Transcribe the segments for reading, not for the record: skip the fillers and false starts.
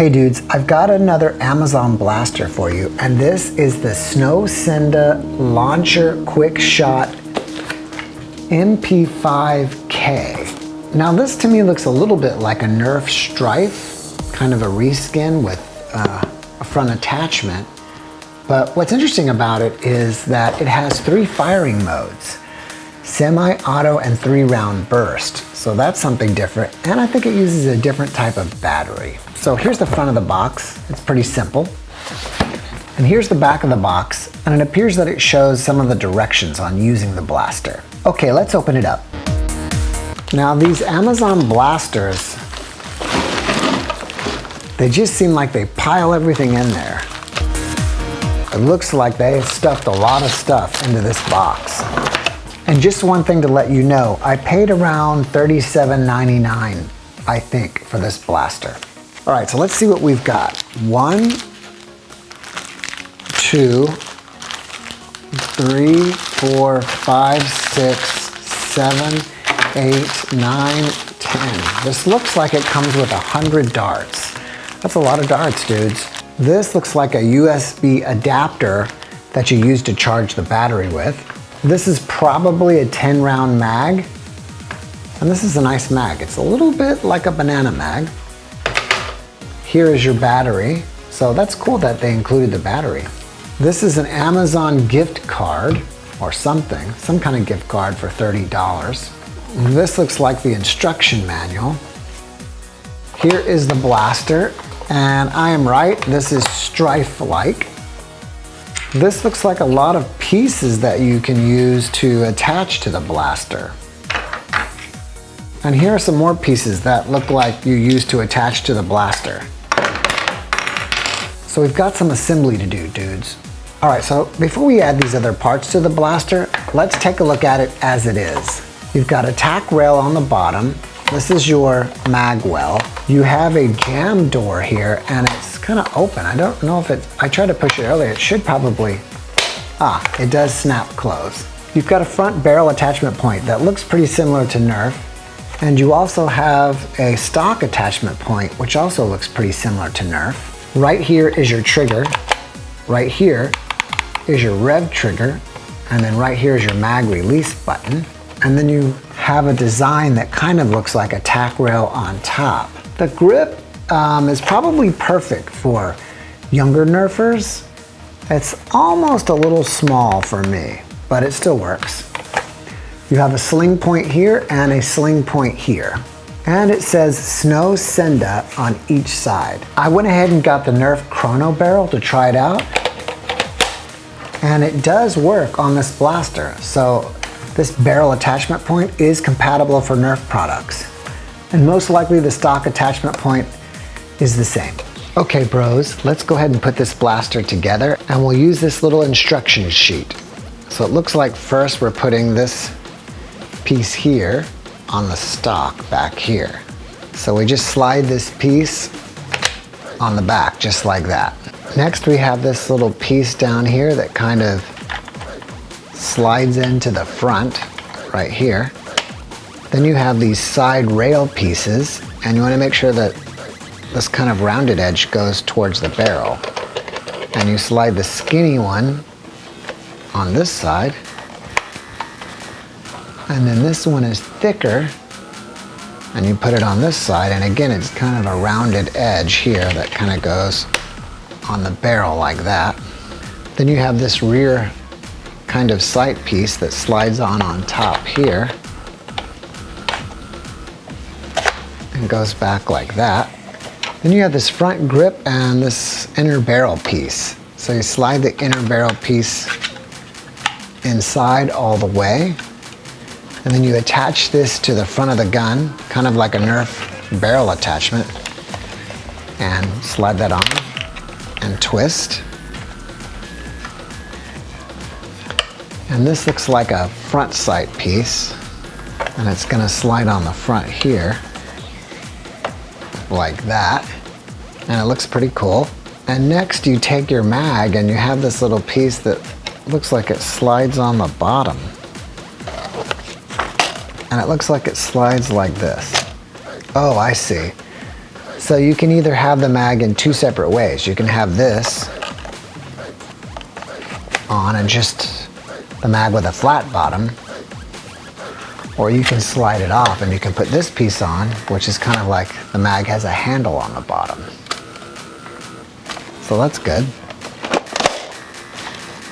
Hey dudes, I've got another Amazon blaster for you, and this is the SnowCinda Launcher Quick Shot MP5K. Now this to me looks a little bit like a nerf Stryfe, kind of a reskin with a front attachment. But what's interesting about it is that it has 3 firing modes: semi-auto and 3-round burst. So that's something different, and I think it uses a different type of battery. So here's the front of the box. It's pretty simple. And here's the back of the box, and it appears that it shows some of the directions on using the blaster. Okay, let's open it up. Now these Amazon blasters, they just seem like they pile everything in there. It looks like they stuffed a lot of stuff into this box. And just one thing to let you know, I paid around $37.99, I think, for this blaster. All right, so let's see what we've got. 1, 2, 3, 4, 5, 6, 7, 8, 9, 10. This looks like it comes with 100 darts. That's a lot of darts, dudes. This looks like a USB adapter that you use to charge the battery with. This is probably a 10-round mag, and this is a nice mag. It's a little bit like a banana mag. Here is your battery, so that's cool that they included the battery. This is an Amazon gift card or something, some kind of gift card for $30. This looks like the instruction manual. Here is the blaster, and I am right, this is Stryfe-like. This looks like a lot of pieces that you can use to attach to the blaster. And here are some more pieces that look like you use to attach to the blaster. So we've got some assembly to do, dudes. All right, so before we add these other parts to the blaster, let's take a look at it as it is. You've got a tack rail on the bottom. This is your mag well. You have a jam door here, and it's kind of open. I don't know if I tried to push it earlier. It should probably, it does snap close. You've got a front barrel attachment point that looks pretty similar to nerf. And you also have a stock attachment point, which also looks pretty similar to nerf. Right here is your trigger. Right here is your rev trigger. And then right here is your mag release button. And then you have a design that kind of looks like a tack rail on top. The grip is probably perfect for younger nerfers. It's almost a little small for me, but it still works. You have a sling point here and a sling point here. And it says SnowCinda on each side. I went ahead and got the Nerf Chrono barrel to try it out. And it does work on this blaster. So this barrel attachment point is compatible for Nerf products. And most likely the stock attachment point is the same. Okay bros, let's go ahead and put this blaster together, and we'll use this little instruction sheet. So it looks like first we're putting this piece here on the stock back here. So we just slide this piece on the back just like that. Next we have this little piece down here that kind of slides into the front right here. Then you have these side rail pieces, and you want to make sure that this kind of rounded edge goes towards the barrel. And you slide the skinny one on this side. And then this one is thicker, and you put it on this side, and again it's kind of a rounded edge here that kind of goes on the barrel like that. Then you have this rear kind of sight piece that slides on top here and goes back like that. Then you have this front grip and this inner barrel piece. So you slide the inner barrel piece inside all the way, and then you attach this to the front of the gun, kind of like a Nerf barrel attachment, and slide that on and twist. And this looks like a front sight piece, and it's gonna slide on the front here like that, and it looks pretty cool. And next you take your mag, and you have this little piece that looks like it slides on the bottom, and it looks like it slides like this. Oh, I see. So you can either have the mag in two separate ways. You can have this on and just the mag with a flat bottom, or you can slide it off and you can put this piece on, which is kind of like the mag has a handle on the bottom. So that's good.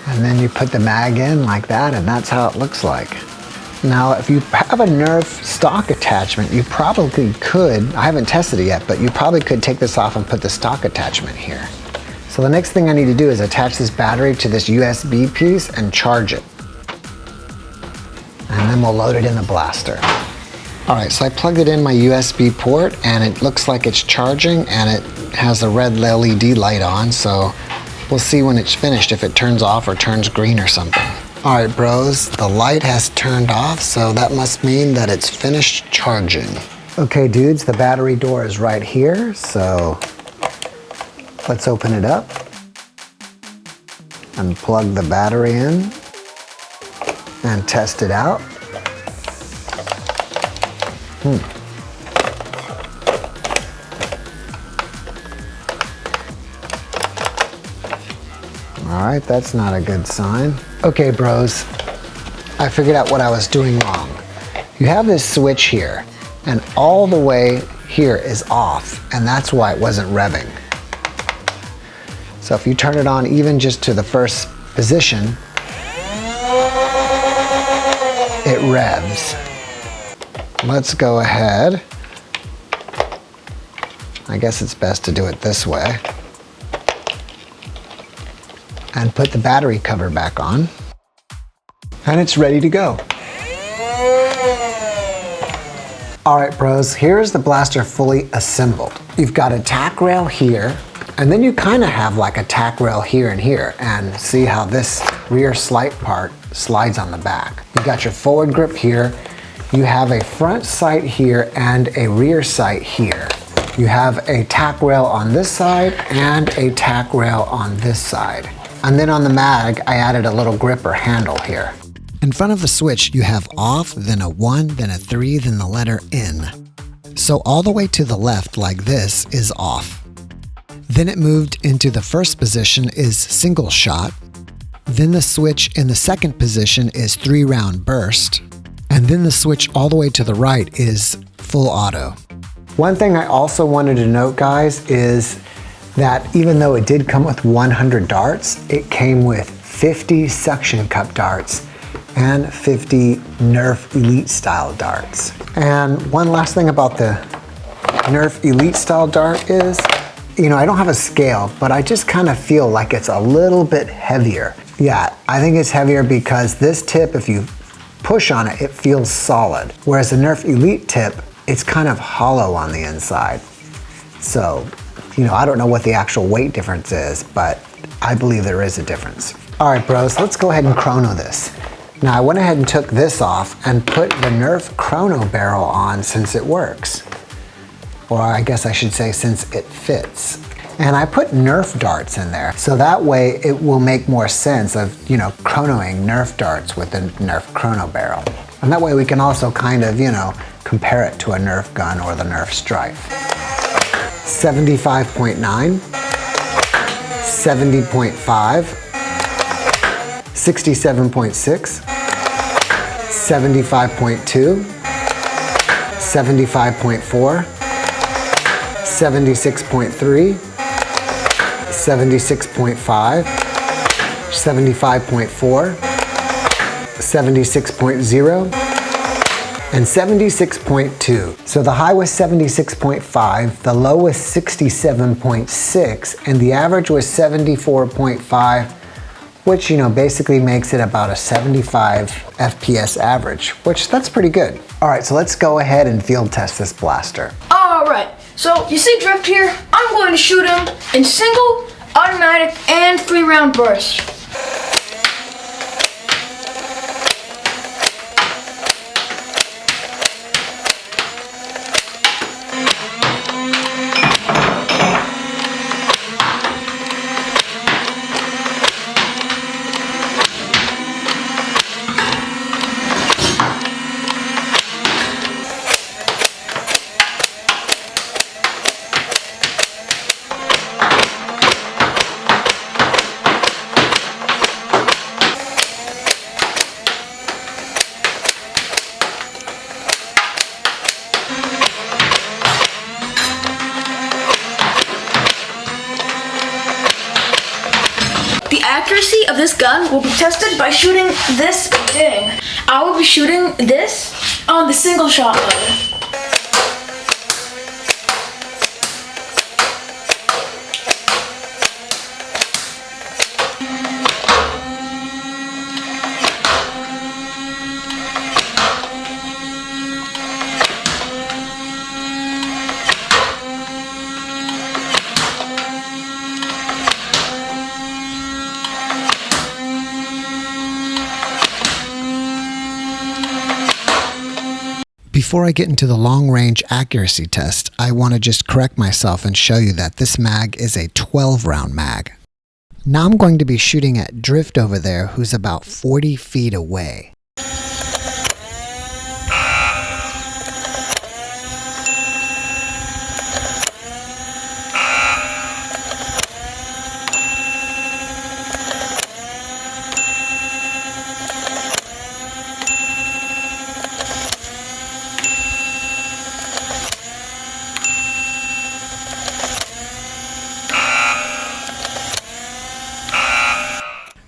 And then you put the mag in like that, and that's how it looks like. Now, if you have a Nerf stock attachment, you probably could, I haven't tested it yet, but you probably could take this off and put the stock attachment here. So the next thing I need to do is attach this battery to this USB piece and charge it. And then we'll load it in the blaster. All right, so I plugged it in my USB port and it looks like it's charging and it has a red LED light on, so we'll see when it's finished if it turns off or turns green or something. All right, bros, the light has turned off, so that must mean that it's finished charging. Okay, dudes, the battery door is right here, so let's open it up and plug the battery in and test it out. All right, that's not a good sign. Okay, bros, I figured out what I was doing wrong. You have this switch here, and all the way here is off, and that's why it wasn't revving. So if you turn it on even just to the first position, it revs. Let's go ahead. I guess it's best to do it this way. And put the battery cover back on. And it's ready to go. All right, bros, here's the blaster fully assembled. You've got a tack rail here, and then you kind of have like a tack rail here and here, and see how this rear slight part slides on the back. You got your forward grip here, you have a front sight here and a rear sight here. You have a tack rail on this side and a tack rail on this side. And then on the mag, I added a little grip or handle here. In front of the switch, you have off, then a 1, then a 3, then the letter N. So all the way to the left, like this, is off. Then it moved into the first position is single shot. Then the switch in the second position is 3-round burst. And then the switch all the way to the right is full auto. One thing I also wanted to note, guys, is that even though it did come with 100 darts, it came with 50 suction cup darts and 50 Nerf Elite style darts. And one last thing about the Nerf Elite style dart is, you know, I don't have a scale, but I just kind of feel like it's a little bit heavier. Yeah, I think it's heavier because this tip, if you push on it, it feels solid. Whereas the Nerf Elite tip, it's kind of hollow on the inside. So, you know, I don't know what the actual weight difference is, but I believe there is a difference. All right, bros, let's go ahead and chrono this. Now, I went ahead and took this off and put the Nerf chrono barrel on since it works. Or I guess I should say since it fits. And I put Nerf darts in there, so that way it will make more sense of, you know, chronoing Nerf darts with the Nerf chrono barrel. And that way we can also kind of, you know, compare it to a Nerf gun or the Nerf Stryfe. 75.9, 70.5, 67.6, 75.2, 75.4, 76.3, 76.5, 75.4, 76.0, and 76.2. So the high was 76.5, the low was 67.6, and the average was 74.5, which, you know, basically makes it about a 75 FPS average, which that's pretty good. All right, so let's go ahead and field test this blaster. All right, so you see Drift here? I'm going to shoot him in single, automatic, and 3-round burst. accuracy of this gun will be tested by shooting this ding. I will be shooting this on the single shot mode. Before I get into the long-range accuracy test, I want to just correct myself and show you that this mag is a 12-round mag. Now I'm going to be shooting at Drift over there, who's about 40 feet away.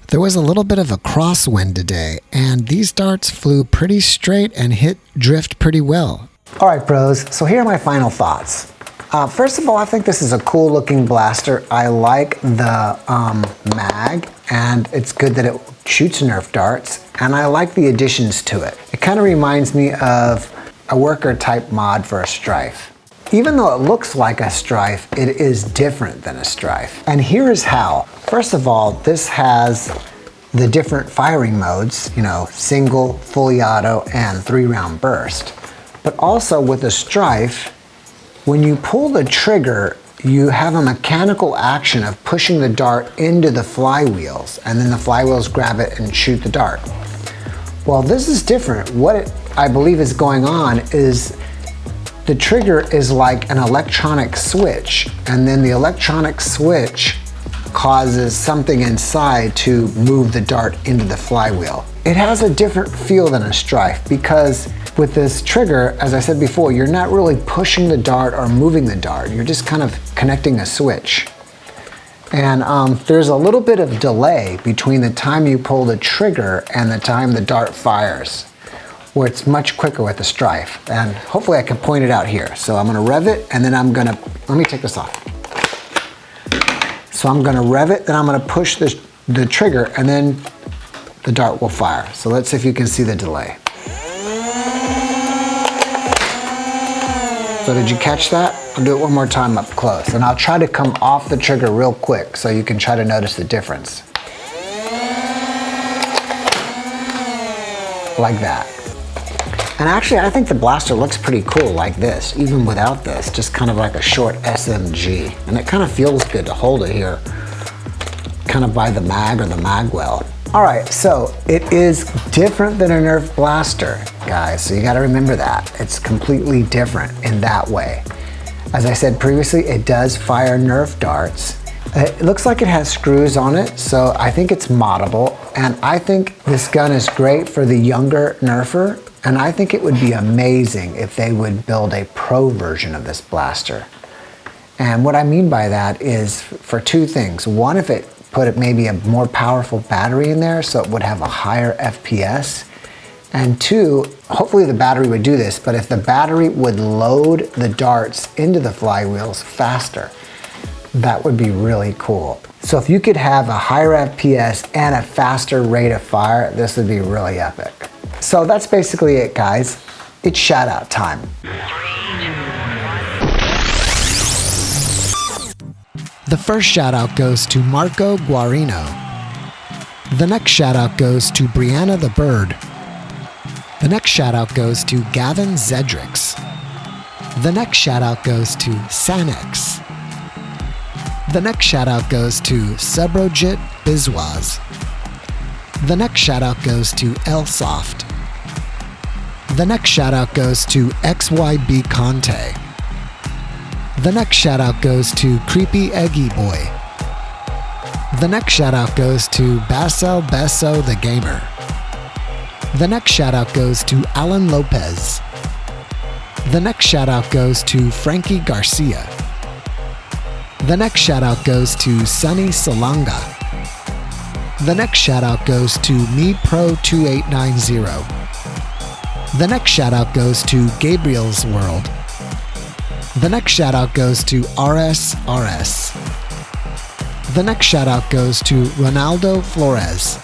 There was a little bit of a crosswind today, and these darts flew pretty straight and hit Drift pretty well. All right, pros, so here are my final thoughts. First of all, I think this is a cool looking blaster. I like the mag, and it's good that it shoots Nerf darts, and I like the additions to it. It kind of reminds me of a worker type mod for a Stryfe. Even though it looks like a Stryfe, it is different than a Stryfe. And here is how. First of all, this has the different firing modes, you know, single, fully auto, and 3-round burst. But also with a Stryfe, when you pull the trigger, you have a mechanical action of pushing the dart into the flywheels, and then the flywheels grab it and shoot the dart. Well, this is different. What I believe is going on is the trigger is like an electronic switch, and then the electronic switch causes something inside to move the dart into the flywheel. It has a different feel than a Stryfe because with this trigger, as I said before, you're not really pushing the dart or moving the dart. You're just kind of connecting a switch. And there's a little bit of delay between the time you pull the trigger and the time the dart fires, where it's much quicker with the Stryfe. And hopefully I can point it out here. So I'm gonna rev it, and then let me take this off. So I'm gonna rev it, then I'm gonna push the trigger, and then the dart will fire. So let's see if you can see the delay. So did you catch that? I'll do it one more time up close, and I'll try to come off the trigger real quick so you can try to notice the difference. Like that. And actually, I think the blaster looks pretty cool like this, even without this, just kind of like a short SMG. And it kind of feels good to hold it here, kind of by the mag or the mag well. All right, so it is different than a Nerf blaster, guys, so you gotta remember that. It's completely different in that way. As I said previously, it does fire Nerf darts. It looks like it has screws on it, so I think it's moddable. And I think this gun is great for the younger Nerfer. And I think it would be amazing if they would build a pro version of this blaster. And what I mean by that is for two things. One, if it put maybe a more powerful battery in there so it would have a higher FPS. And two, hopefully the battery would do this, but if the battery would load the darts into the flywheels faster, that would be really cool. So if you could have a higher FPS and a faster rate of fire, this would be really epic. So that's basically it, guys. It's shout out time. The first shout out goes to Marco Guarino. The next shout out goes to Brianna the Bird. The next shout out goes to Gavin Zedrix. The next shout out goes to Sanex. The next shout out goes to Subrojit Bizwaz. The next shout out goes to Elsoft. The next shout out goes to XYB Conte. The next shout out goes to Creepy Eggy Boy. The next shout out goes to Bassel Besso the Gamer. The next shout out goes to Alan Lopez. The next shout out goes to Franky Garcia. The next shout out goes to Sunny Salanga. The next shout out goes to MePro2890. The next shout out goes to Gabriel's World. The next shout out goes to RSRS. The next shout out goes to Ronaldo Flores.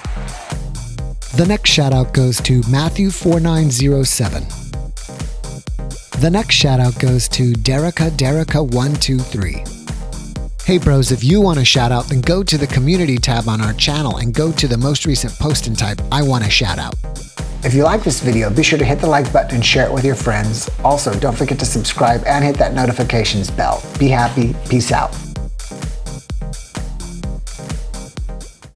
The next shout out goes to Matthew4907. The next shout out goes to Derica123. Hey bros, if you want a shout out, then go to the community tab on our channel and go to the most recent post and type I want a shout out. If you like this video, be sure to hit the like button and share it with your friends. Also, don't forget to subscribe and hit that notifications bell. Be happy. Peace out.